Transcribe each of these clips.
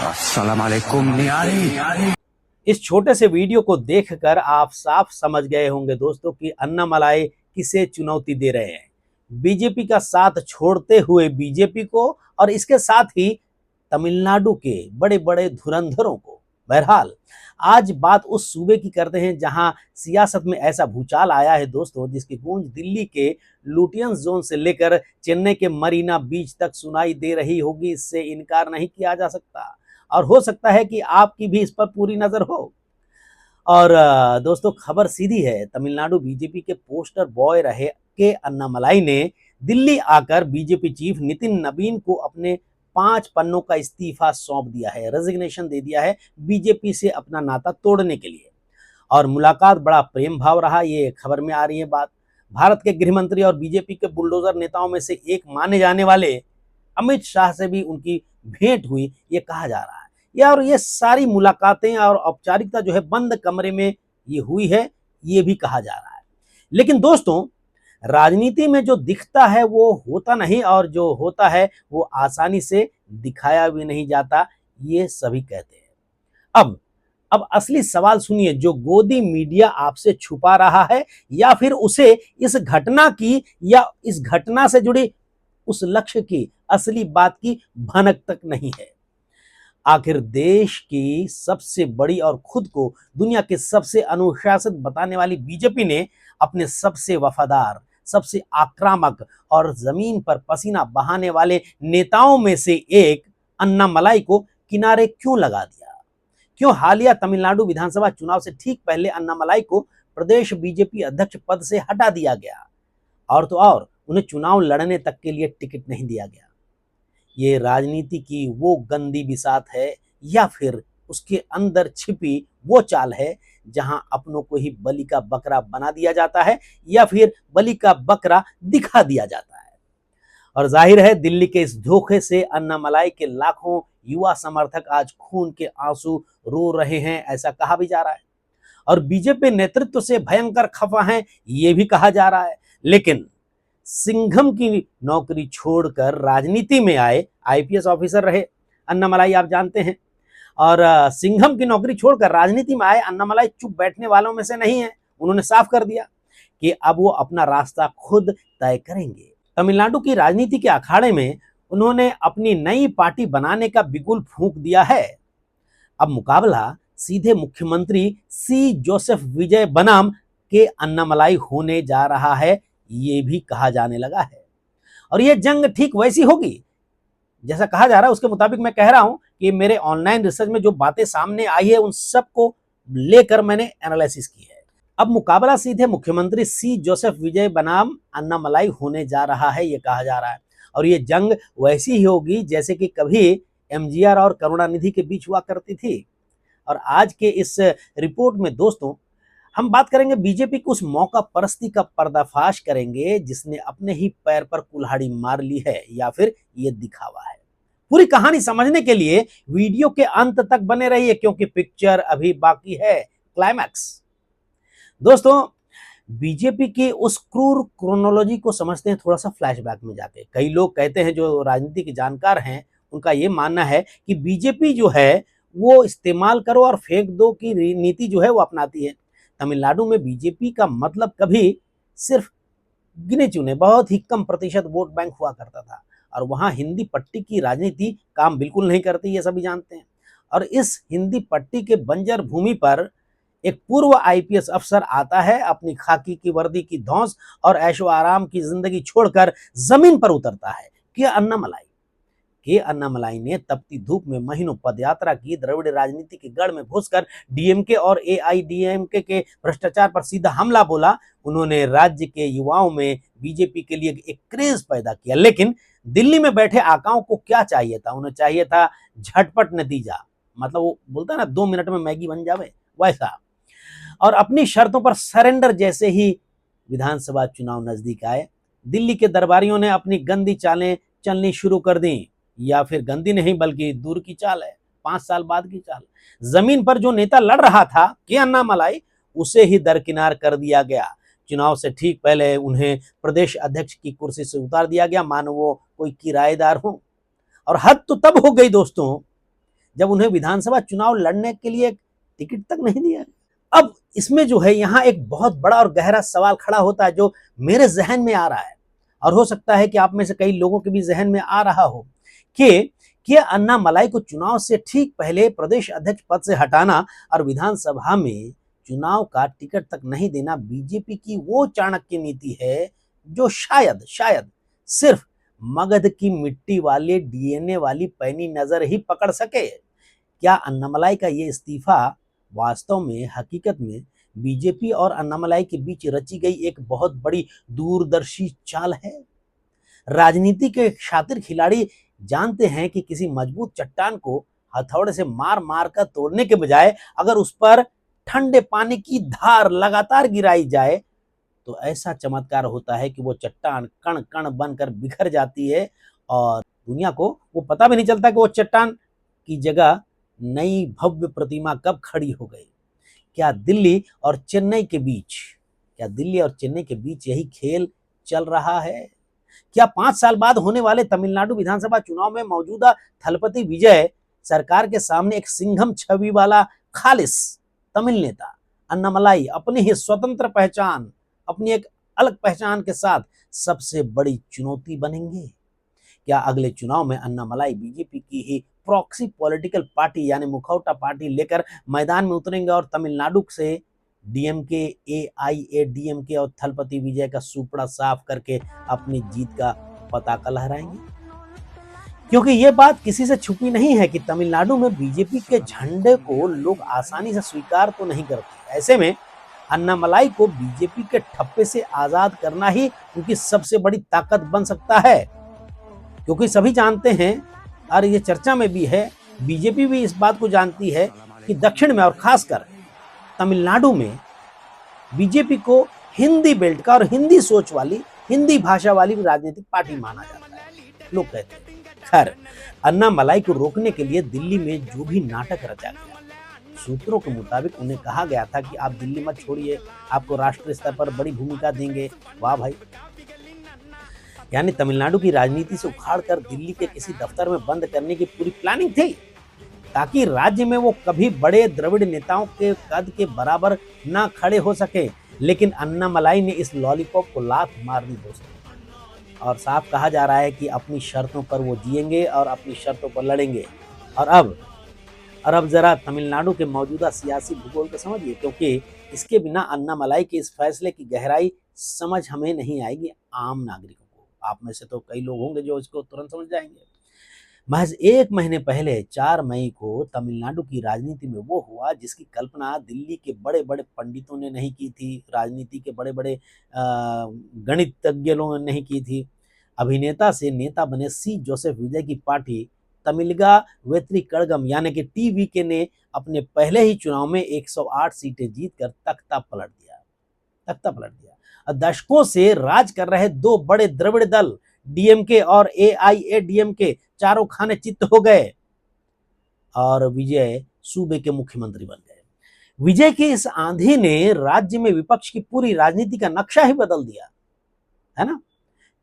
अस्सलाम वालेकुम न्यारी। इस छोटे से वीडियो को देखकर आप साफ समझ गए होंगे दोस्तों कि अन्नामलाई किसे चुनौती दे रहे हैं। बीजेपी का साथ छोड़ते हुए बीजेपी को और इसके साथ ही तमिलनाडु के बड़े बड़े धुरंधरों को। बहरहाल आज बात उस सूबे की करते हैं जहां सियासत में ऐसा भूचाल आया है दोस्तों, जिसकी गूंज दिल्ली के लुटियंस जोन से लेकर चेन्नई के मरीना बीच तक सुनाई दे रही होगी। इससे इनकार नहीं किया जा सकता और हो सकता है कि आपकी भी इस पर पूरी नजर हो। और दोस्तों खबर सीधी है, तमिलनाडु बीजेपी के पोस्टर बॉय रहे के अन्नामलाई ने दिल्ली आकर बीजेपी चीफ नितिन नबीन को अपने 5 पन्नों का इस्तीफा सौंप दिया है, रेजिग्नेशन दे दिया है बीजेपी से अपना नाता तोड़ने के लिए। और मुलाकात बड़ा प्रेम भाव रहा, ये खबर में आ रही है बात। भारत के गृह मंत्री और बीजेपी के बुलडोजर नेताओं में से एक माने जाने वाले अमित शाह से भी उनकी भेंट हुई, ये कहा जा रहा है। और ये सारी मुलाकातें और औपचारिकता जो है बंद कमरे में ये हुई है, ये भी कहा जा रहा है। लेकिन दोस्तों राजनीति में जो दिखता है वो होता नहीं और जो होता है वो आसानी से दिखाया भी नहीं जाता, ये सभी कहते हैं। अब असली सवाल सुनिए, जो गोदी मीडिया आपसे छुपा रहा है या फिर उसे इस घटना की या इस घटना से जुड़ी उस लक्ष्य की असली बात की भनक तक नहीं है। आखिर देश की सबसे बड़ी और खुद को दुनिया के सबसे अनुशासित बताने वाली बीजेपी ने अपने सबसे वफादार, सबसे आक्रामक और जमीन पर पसीना बहाने वाले नेताओं में से एक अन्नामलाई को किनारे क्यों लगा दिया? क्यों हालिया तमिलनाडु विधानसभा चुनाव से ठीक पहले अन्नामलाई को प्रदेश बीजेपी अध्यक्ष पद से हटा दिया गया और तो और उन्हें चुनाव लड़ने तक के लिए टिकट नहीं दिया गया? ये राजनीति की वो गंदी बिसात है या फिर उसके अंदर छिपी वो चाल है जहां अपनों को ही बलि का बकरा बना दिया जाता है या फिर बलि का बकरा दिखा दिया जाता है? और जाहिर है दिल्ली के इस धोखे से अन्नामलाई के लाखों युवा समर्थक आज खून के आंसू रो रहे हैं, ऐसा कहा भी जा रहा है। और बीजेपी नेतृत्व से भयंकर खफा हैं, ये भी कहा जा रहा है। लेकिन सिंघम की नौकरी छोड़कर राजनीति में आए आईपीएस ऑफिसर रहे अन्नामलाई, आप जानते हैं। और सिंघम की नौकरी छोड़कर राजनीति में आए अन्नामलाई चुप बैठने वालों में से नहीं है। उन्होंने साफ कर दिया कि अब वो अपना रास्ता खुद तय करेंगे। तमिलनाडु की राजनीति के अखाड़े में उन्होंने अपनी नई पार्टी बनाने का बिगुल फूंक दिया है। अब मुकाबला सीधे मुख्यमंत्री सी जोसेफ विजय बनाम के अन्नामलाई होने जा रहा है, ये भी कहा जाने लगा है। और ये जंग ठीक वैसी होगी जैसा कहा जा रहा है। उसके मुताबिक मैं कह रहा हूं कि मेरे ऑनलाइन रिसर्च में जो बातें सामने आई है उन सबको लेकर मैंने एनालिसिस की है। अब मुकाबला सीधे मुख्यमंत्री सी जोसेफ विजय बनाम अन्नामलाई होने जा रहा है, ये कहा जा रहा है। और ये जंग वैसी ही होगी जैसे कि कभी एमजीआर और करुणानिधि के बीच हुआ करती थी। और आज के इस रिपोर्ट में दोस्तों हम बात करेंगे बीजेपी की उस मौका परस्ती का पर्दाफाश करेंगे जिसने अपने ही पैर पर कुल्हाड़ी मार ली है या फिर ये दिखावा है। पूरी कहानी समझने के लिए वीडियो के अंत तक बने रहिए क्योंकि पिक्चर अभी बाकी है, क्लाइमैक्स। दोस्तों बीजेपी की उस क्रूर क्रोनोलॉजी को समझते हैं थोड़ा सा फ्लैशबैक में जाके। कई लोग कहते हैं, जो राजनीति के जानकार हैं, उनका ये मानना है कि बीजेपी जो है वो इस्तेमाल करो और फेंक दो की नीति जो है वो अपनाती है। तमिलनाडु में बीजेपी का मतलब कभी सिर्फ गिने चुने बहुत ही कम प्रतिशत वोट बैंक हुआ करता था और वहां हिंदी पट्टी की राजनीति काम बिल्कुल नहीं करती, ये सभी जानते हैं। और इस हिंदी पट्टी के बंजर भूमि पर एक पूर्व आईपीएस अफसर आता है, अपनी खाकी की वर्दी की धौंस और ऐशो आराम की जिंदगी छोड़कर जमीन पर उतरता है। के अन्नामलाई ने तपती धूप में महीनों पदयात्रा की, द्रविड़ राजनीति के गढ़ में घुसकर डीएमके और एआईडीएमके के भ्रष्टाचार पर सीधा हमला बोला। उन्होंने राज्य के युवाओं में बीजेपी के लिए एक क्रेज पैदा किया। लेकिन दिल्ली में बैठे आकाओं को क्या चाहिए था? उन्हें चाहिए था झटपट नतीजा, मतलब वो बोलता है ना 2 मिनट में मैगी बन जावे, वैसा। और अपनी शर्तों पर सरेंडर जैसे ही विधानसभा चुनाव नजदीक आए, दिल्ली के दरबारियों ने अपनी गंदी चालें चलनी शुरू कर दी। या फिर गंदी नहीं बल्कि दूर की चाल है, 5 साल बाद की चाल। जमीन पर जो नेता लड़ रहा था के अन्नामलाई, उसे ही दरकिनार कर दिया गया। चुनाव से ठीक पहले उन्हें प्रदेश अध्यक्ष की कुर्सी से उतार दिया गया, मानो वो कोई किराएदार हो। और हद तो तब हो गई दोस्तों जब उन्हें विधानसभा चुनाव लड़ने के लिए टिकट तक नहीं दिया। अब इसमें जो है यहाँ एक बहुत बड़ा और गहरा सवाल खड़ा होता है जो मेरे जहन में आ रहा है और हो सकता है कि आप में से कई लोगों के भी जहन में आ रहा हो कि अन्नामलाई को चुनाव से ठीक पहले प्रदेश अध्यक्ष पद से हटाना और विधानसभा में चुनाव का टिकट तक नहीं देना बीजेपी की वो चाणक्य नीति है जो शायद सिर्फ मगध की मिट्टी वाले डीएनए वाली पैनी नजर ही पकड़ सके। क्या अन्नामलाई का ये इस्तीफा वास्तव में हकीकत में बीजेपी और अन्नामलाई के बीच रची गई एक बहुत बड़ी दूरदर्शी चाल है? राजनीति के शातिर खिलाड़ी जानते हैं कि किसी मजबूत चट्टान को हथौड़े से मार मार कर तोड़ने के बजाय अगर उस पर ठंडे पानी की धार लगातार गिराई जाए तो ऐसा चमत्कार होता है कि वो चट्टान कण कण बनकर बिखर जाती है और दुनिया को वो पता भी नहीं चलता कि वो चट्टान की जगह नई भव्य प्रतिमा कब खड़ी हो गई। क्या दिल्ली और चेन्नई के बीच यही खेल चल रहा है? क्या 5 साल बाद होने वाले तमिलनाडु विधानसभा चुनाव में मौजूदा थलपति विजय सरकार के सामने एक सिंघम छवि वाला खालिस तमिल नेता अन्नामलाई अपनी ही स्वतंत्र पहचान, अपनी एक अलग पहचान के साथ सबसे बड़ी चुनौती बनेंगे? क्या अगले चुनाव में अन्नामलाई बीजेपी की ही प्रॉक्सी पॉलिटिकल पार्टी यानी मुखौटा पार्टी लेकर मैदान में उतरेंगे और तमिलनाडु से डीएमके, एआईएडीएमके और थलपति विजय का सुपड़ा साफ करके अपनी जीत का पताका लहराएंगे? क्योंकि ये बात किसी से छुपी नहीं है कि तमिलनाडु में बीजेपी के झंडे को लोग आसानी से स्वीकार तो नहीं करते। ऐसे में अन्नामलाई को बीजेपी के ठप्पे से आजाद करना ही उनकी सबसे बड़ी ताकत बन सकता है, क्योंकि सभी जानते हैं और ये चर्चा में भी है, बीजेपी भी इस बात को जानती है कि दक्षिण में और खासकर तमिलनाडु में बीजेपी को हिंदी बेल्ट का और हिंदी सोच वाली, हिंदी भाषा वाली राजनीतिक पार्टी माना जाता है, लोग कहते हैं। खैर, अन्नामलाई को रोकने के लिए दिल्ली में जो भी नाटक रचा गया, सूत्रों के मुताबिक उन्हें कहा गया था कि आप दिल्ली मत छोड़िए, आपको राष्ट्रीय स्तर पर बड़ी भूमिका देंगे। वाह भाई, यानी तमिलनाडु की राजनीति से उखाड़कर दिल्ली के किसी दफ्तर में बंद करने की पूरी प्लानिंग थी ताकि राज्य में वो कभी बड़े द्रविड़ नेताओं के कद के बराबर ना खड़े हो सके। लेकिन अन्नामलाई ने इस लॉलीपॉप को लात मार दी दोस्तों, और साफ कहा जा रहा है कि अपनी शर्तों पर वो जिएंगे और अपनी शर्तों पर लड़ेंगे। और अब जरा तमिलनाडु के मौजूदा सियासी भूगोल को समझिए, क्योंकि इसके बिना अन्नामलाई के इस फैसले की गहराई समझ हमें नहीं आएगी आम नागरिकों को। आप में से तो कई लोग होंगे जो इसको तुरंत समझ जाएंगे। महज 1 महीने पहले 4 मई को तमिलनाडु की राजनीति में वो हुआ जिसकी कल्पना दिल्ली के बड़े बड़े पंडितों ने नहीं की थी, राजनीति के बड़े बड़े गणितज्ञों ने नहीं की थी। अभिनेता से नेता बने सी जोसेफ विजय की पार्टी तमिलगा वेत्री कड़गम यानी कि टीवीके ने अपने पहले ही चुनाव में 108 सीटें जीतकर तख्ता पलट दिया। दशकों से राज कर रहे 2 बड़े द्रविड़ दल डीएमके और एआईएडीएमके चारों खाने चित्त हो गए और विजय सूबे के मुख्यमंत्री बन गए। विजय की इस आंधी ने राज्य में विपक्ष की पूरी राजनीति का नक्शा ही बदल दिया, है ना।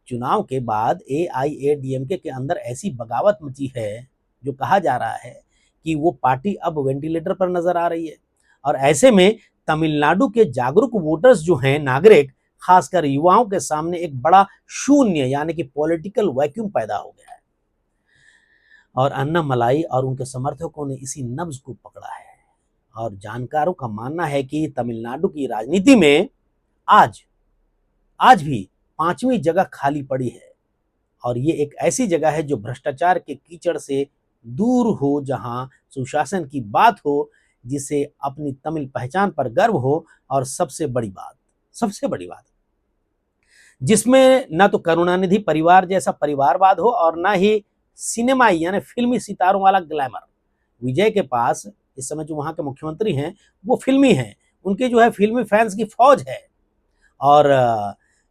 चुनाव के बाद एआईएडीएमके के अंदर ऐसी बगावत मची है जो कहा जा रहा है कि वो पार्टी अब वेंटिलेटर पर नजर आ रही है। और ऐसे में तमिलनाडु के जागरूक वोटर्स जो हैं, नागरिक, खासकर युवाओं के सामने एक बड़ा शून्य यानी कि पॉलिटिकल वैक्यूम पैदा हो गया है। और अन्नामलाई और उनके समर्थकों ने इसी नब्ज को पकड़ा है। और जानकारों का मानना है कि तमिलनाडु की राजनीति में आज भी 5वीं जगह खाली पड़ी है। और ये एक ऐसी जगह है जो भ्रष्टाचार के कीचड़ से दूर हो, जहां सुशासन की बात हो, जिसे अपनी तमिल पहचान पर गर्व हो, और सबसे बड़ी बात जिसमें न तो करुणानिधि परिवार जैसा परिवारवाद हो और न ही सिनेमाई यानी फिल्मी सितारों वाला ग्लैमर। विजय के पास इस समय जो वहां के मुख्यमंत्री हैं वो फिल्मी हैं, उनके जो है फिल्मी फैंस की फौज है। और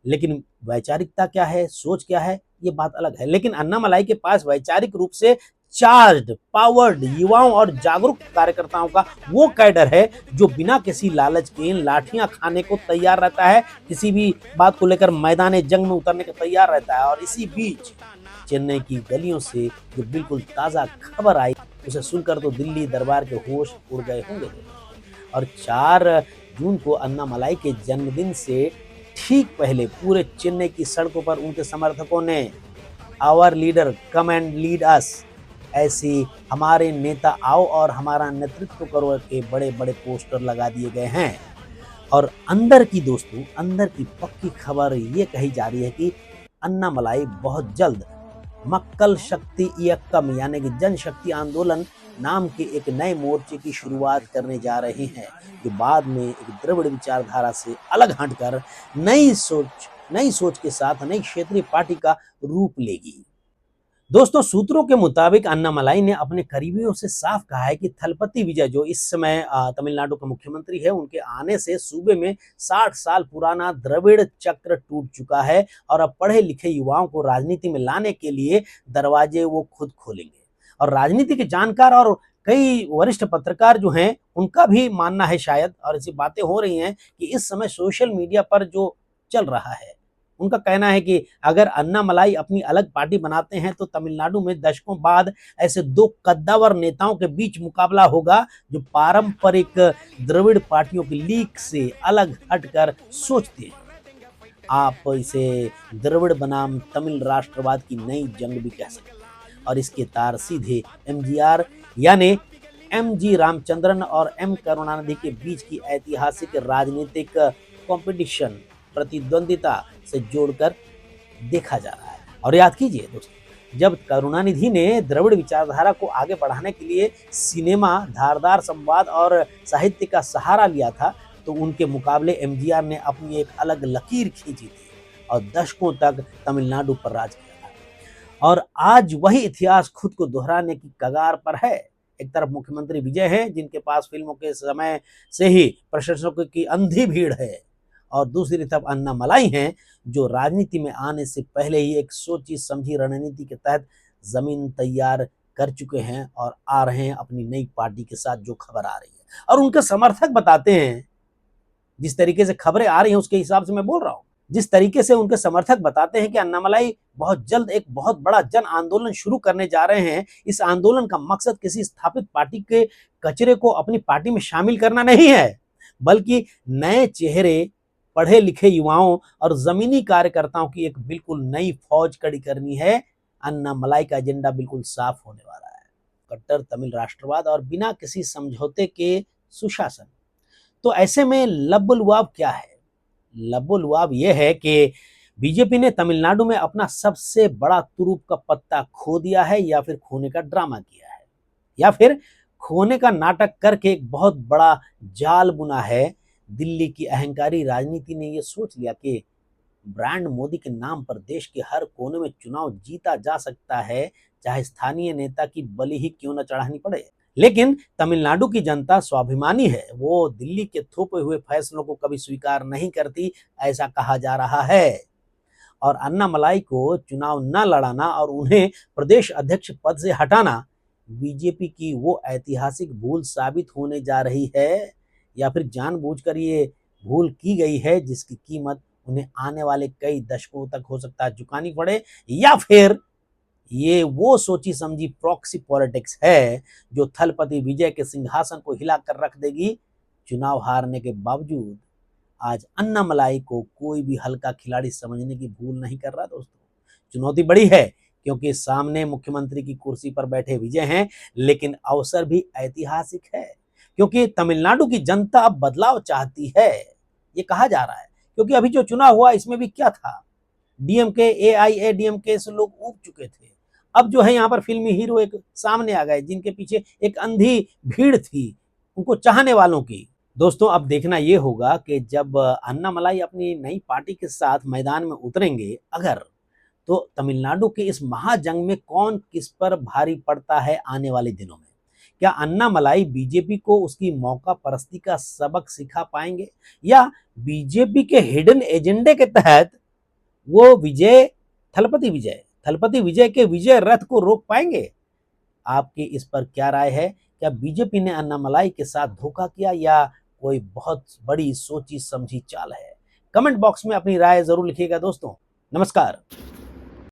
लेकिन वैचारिकता क्या है, सोच क्या है, ये बात अलग है। लेकिन अन्नामलाई के पास वैचारिक रूप से चार्ज्ड, पावर्ड युवाओं और जागरूक कार्यकर्ताओं का वो कैडर है जो बिना किसी लालच के लाठियां खाने को तैयार रहता है, किसी भी बात को लेकर मैदान जंग में उतरने को तैयार रहता है। और इसी बीच चेन्नई की गलियों से जो बिल्कुल ताज़ा खबर आई, उसे सुनकर तो दिल्ली दरबार के होश उड़ गए होंगे। और 4 जून को अन्नामलाई के जन्मदिन से ठीक पहले पूरे चेन्नई की सड़कों पर उनके समर्थकों ने our leader come and lead us, ऐसी हमारे नेता आओ और हमारा नेतृत्व करो के बड़े बड़े पोस्टर लगा दिए गए हैं। और अंदर की दोस्तों, अंदर की पक्की खबर ये कही जा रही है कि अन्नामलाई बहुत जल्द मक्कल शक्ति इयक्कम यानी कि जनशक्ति आंदोलन नाम के एक नए मोर्चे की शुरुआत करने जा रहे हैं, जो बाद में एक द्रविड़ विचारधारा से अलग हटकर नई सोच के साथ नई क्षेत्रीय पार्टी का रूप लेगी। दोस्तों, सूत्रों के मुताबिक अन्नामलाई ने अपने करीबियों से साफ कहा है कि थलपति विजय, जो इस समय तमिलनाडु के मुख्यमंत्री है, उनके आने से सूबे में 60 साल पुराना द्रविड़ चक्र टूट चुका है और अब पढ़े लिखे युवाओं को राजनीति में लाने के लिए दरवाजे वो खुद खोलेंगे। और राजनीति के जानकार और कई वरिष्ठ पत्रकार जो हैं, उनका भी मानना है शायद, और ऐसी बातें हो रही हैं कि इस समय सोशल मीडिया पर जो चल रहा है, उनका कहना है कि अगर अन्नामलाई अपनी अलग पार्टी बनाते हैं तो तमिलनाडु में दशकों बाद ऐसे 2 कद्दावर नेताओं के बीच मुकाबला होगा जो पारंपरिक द्रविड़ पार्टियों की लीक से अलग हटकर सोचते हैं। आप इसे द्रविड़ बनाम तमिल राष्ट्रवाद की नई जंग भी कह सकते हैं। और इसके तार सीधे एमजीआर यानी एमजी रामचंद्रन और एम करुणानिधि के बीच की ऐतिहासिक राजनीतिक कंपटीशन, प्रतिद्वंदिता से जोड़कर देखा जा रहा है। और याद कीजिए दोस्तों, जब करुणानिधि ने द्रविड़ विचारधारा को आगे बढ़ाने के लिए सिनेमा, धारदार संवाद और साहित्य का सहारा लिया था, तो उनके मुकाबले एमजीआर ने अपनी एक अलग लकीर खींची थी और दशकों तक तमिलनाडु पर राज किया था। और आज वही इतिहास खुद को दोहराने की कगार पर है। एक तरफ मुख्यमंत्री विजय हैं, जिनके पास फिल्मों के समय से ही प्रशंसकों की अंधी भीड़ है, और दूसरी तरफ अन्नामलाई हैं, जो राजनीति में आने से पहले ही एक सोची समझी रणनीति के तहत जमीन तैयार कर चुके हैं और आ रहे हैं अपनी नई पार्टी के साथ, जो खबर आ रही है। और उनके समर्थक बताते हैं, जिस तरीके से खबरें आ रही हैं उसके हिसाब से मैं बोल रहा हूं, जिस तरीके से उनके समर्थक बताते हैं कि अन्नामलाई बहुत जल्द एक बहुत बड़ा जन आंदोलन शुरू करने जा रहे हैं। इस आंदोलन का मकसद किसी स्थापित पार्टी के कचरे को अपनी पार्टी में शामिल करना नहीं है, बल्कि नए चेहरे, पढ़े लिखे युवाओं और जमीनी कार्यकर्ताओं की एक बिल्कुल नई फौज खड़ी करनी है। अन्नामलाई का एजेंडा बिल्कुल साफ होने वाला है, कट्टर तमिल राष्ट्रवाद और बिना किसी समझौते के सुशासन। तो ऐसे में लब्बलुआब क्या है? लब्बलुआब यह है कि बीजेपी ने तमिलनाडु में अपना सबसे बड़ा तुरूप का पत्ता खो दिया है, या फिर खोने का ड्रामा किया है, या फिर खोने का नाटक करके एक बहुत बड़ा जाल बुना है। दिल्ली की अहंकारी राजनीति ने यह सोच लिया कि ब्रांड मोदी के नाम पर देश के हर कोने में चुनाव जीता जा सकता है, चाहे स्थानीय नेता की बलि ही क्यों न चढ़ानी पड़े। लेकिन तमिलनाडु की जनता स्वाभिमानी है, वो दिल्ली के थोपे हुए फैसलों को कभी स्वीकार नहीं करती, ऐसा कहा जा रहा है। और अन्नामलाई को चुनाव न लड़ाना और उन्हें प्रदेश अध्यक्ष पद से हटाना बीजेपी की वो ऐतिहासिक भूल साबित होने जा रही है, या फिर जानबूझकर ये भूल की गई है जिसकी कीमत उन्हें आने वाले कई दशकों तक हो सकता है चुकानी पड़े, या फिर ये वो सोची समझी प्रॉक्सी पॉलिटिक्स है जो थलपति विजय के सिंहासन को हिलाकर रख देगी। चुनाव हारने के बावजूद आज अन्नामलाई को कोई भी हल्का खिलाड़ी समझने की भूल नहीं कर रहा दोस्तों। चुनौती बड़ी है, क्योंकि सामने मुख्यमंत्री की कुर्सी पर बैठे विजय हैं, लेकिन अवसर भी ऐतिहासिक है, क्योंकि तमिलनाडु की जनता अब बदलाव चाहती है, ये कहा जा रहा है। क्योंकि अभी जो चुनाव हुआ इसमें भी क्या था, डीएमके, एआईएडीएमके से लोग ऊब चुके थे। अब जो है यहाँ पर फिल्मी हीरो एक सामने आ गए, जिनके पीछे एक अंधी भीड़ थी उनको चाहने वालों की। दोस्तों, अब देखना ये होगा कि जब अन्नामलाई अपनी नई पार्टी के साथ मैदान में उतरेंगे अगर, तो तमिलनाडु के इस महाजंग में कौन किस पर भारी पड़ता है आने वाले दिनों में। क्या अन्नामलाई बीजेपी को उसकी मौका परस्ती का सबक सिखा पाएंगे, या बीजेपी के हिडन एजेंडे के तहत वो थलपति विजय के विजय रथ को रोक पाएंगे? आपकी इस पर क्या राय है? क्या बीजेपी ने अन्नामलाई के साथ धोखा किया, या कोई बहुत बड़ी सोची समझी चाल है? कमेंट बॉक्स में अपनी राय जरूर लिखिएगा दोस्तों। नमस्कार।